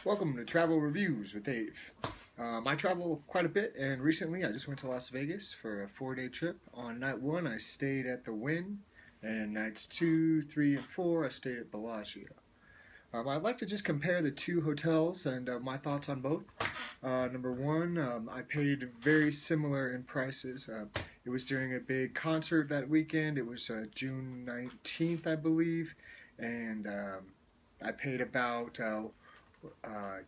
Welcome to Travel Reviews with Dave. I travel quite a bit, and recently I just went to Las Vegas for a 4-day trip. On night one, I stayed at the Wynn, and nights 2, 3, and 4, I stayed at Bellagio. I'd like to just compare the two hotels and my thoughts on both. Number one, I paid very similar in prices. It was during a big concert that weekend. It was June 19th, I believe, and I paid about I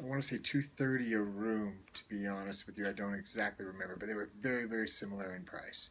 want to say 230 a room. To be honest with you, I don't exactly remember, but they were very, very similar in price.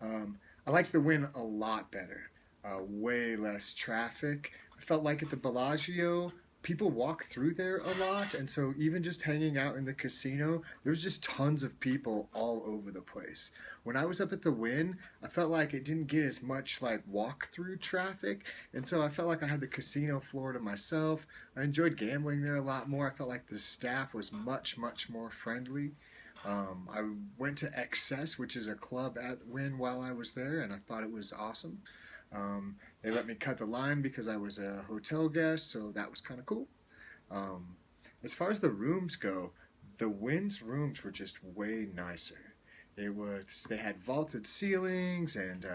I liked the Wynn a lot better. Way less traffic. I felt like at the Bellagio, people walk through there a lot, and so even just hanging out in the casino, there was just tons of people all over the place. When I was up at the Wynn, I felt like it didn't get as much like walk-through traffic, and so I felt like I had the casino floor to myself. I enjoyed gambling there a lot more. I felt like the staff was much, much more friendly. I went to Excess, which is a club at Wynn while I was there, and I thought it was awesome. They let me cut the line because I was a hotel guest, so that was kind of cool. Um, as far as the rooms go, the Wynn's rooms were just way nicer. They had vaulted ceilings and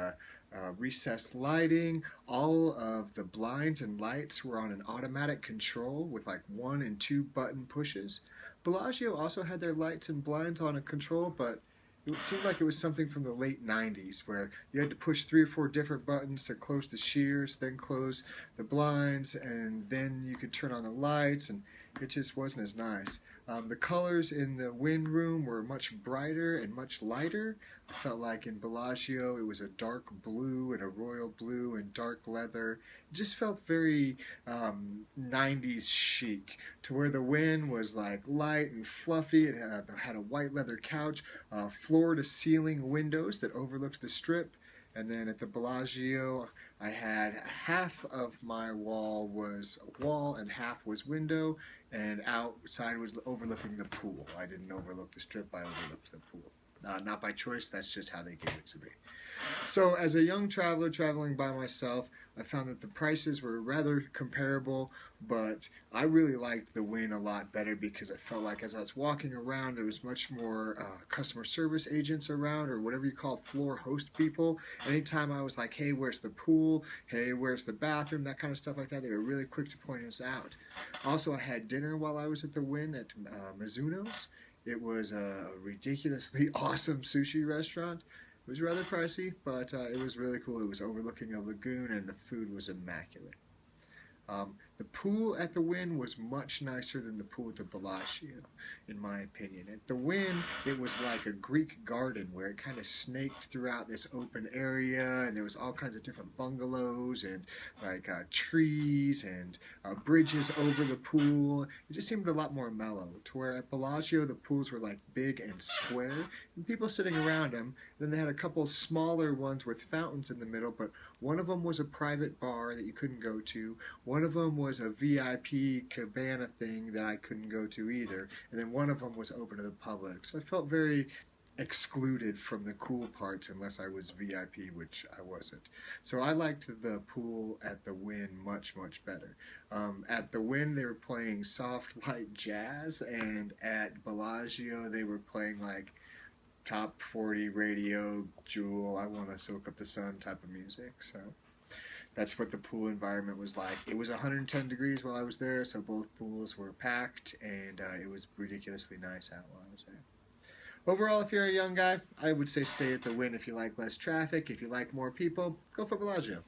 recessed lighting. All of the blinds and lights were on an automatic control with like 1 and 2 button pushes. Bellagio also had their lights and blinds on a control, but it seemed like it was something from the late 90s where you had to push 3 or 4 different buttons to close the shears, then close the blinds, and then you could turn on the lights, and it just wasn't as nice. The colors in the Wynn room were much brighter and much lighter. I felt like in Bellagio it was a dark blue and a royal blue and dark leather. It just felt very 90s chic, to where the Wynn was like light and fluffy. It had a white leather couch, floor to ceiling windows that overlooked the strip. And then at the Bellagio, I had half of my wall was wall and half was window, and outside was overlooking the pool. I didn't overlook the strip, I overlooked the pool. Not by choice, that's just how they gave it to me. So, as a young traveler traveling by myself, I found that the prices were rather comparable, but I really liked the Wynn a lot better because I felt like as I was walking around, there was much more customer service agents around, or whatever you call floor host people. Anytime I was like, hey, where's the pool? Hey, where's the bathroom? That kind of stuff like that. They were really quick to point us out. Also, I had dinner while I was at the Wynn at Mizuno's. It was a ridiculously awesome sushi restaurant. It was rather pricey, but it was really cool. It was overlooking a lagoon, and the food was immaculate. The pool at the Wynn was much nicer than the pool at the Bellagio, in my opinion. At the Wynn, it was like a Greek garden where it kind of snaked throughout this open area, and there was all kinds of different bungalows and like trees and bridges over the pool. It just seemed a lot more mellow. To where at Bellagio, the pools were like big and square, and people sitting around them. Then they had a couple smaller ones with fountains in the middle, but one of them was a private bar that you couldn't go to. One of them was a VIP cabana thing that I couldn't go to either. And then one of them was open to the public. So I felt very excluded from the cool parts unless I was VIP, which I wasn't. So I liked the pool at the Wynn much, much better. At the Wynn, they were playing soft, light jazz, and at Bellagio, they were playing like top 40 radio, Jewel, I want to soak up the sun type of music. So that's what the pool environment was like. It was 110 degrees while I was there, so both pools were packed, and it was ridiculously nice out while I was there. Overall, if you're a young guy, I would say stay at the Wynn if you like less traffic. If you like more people, go for Bellagio.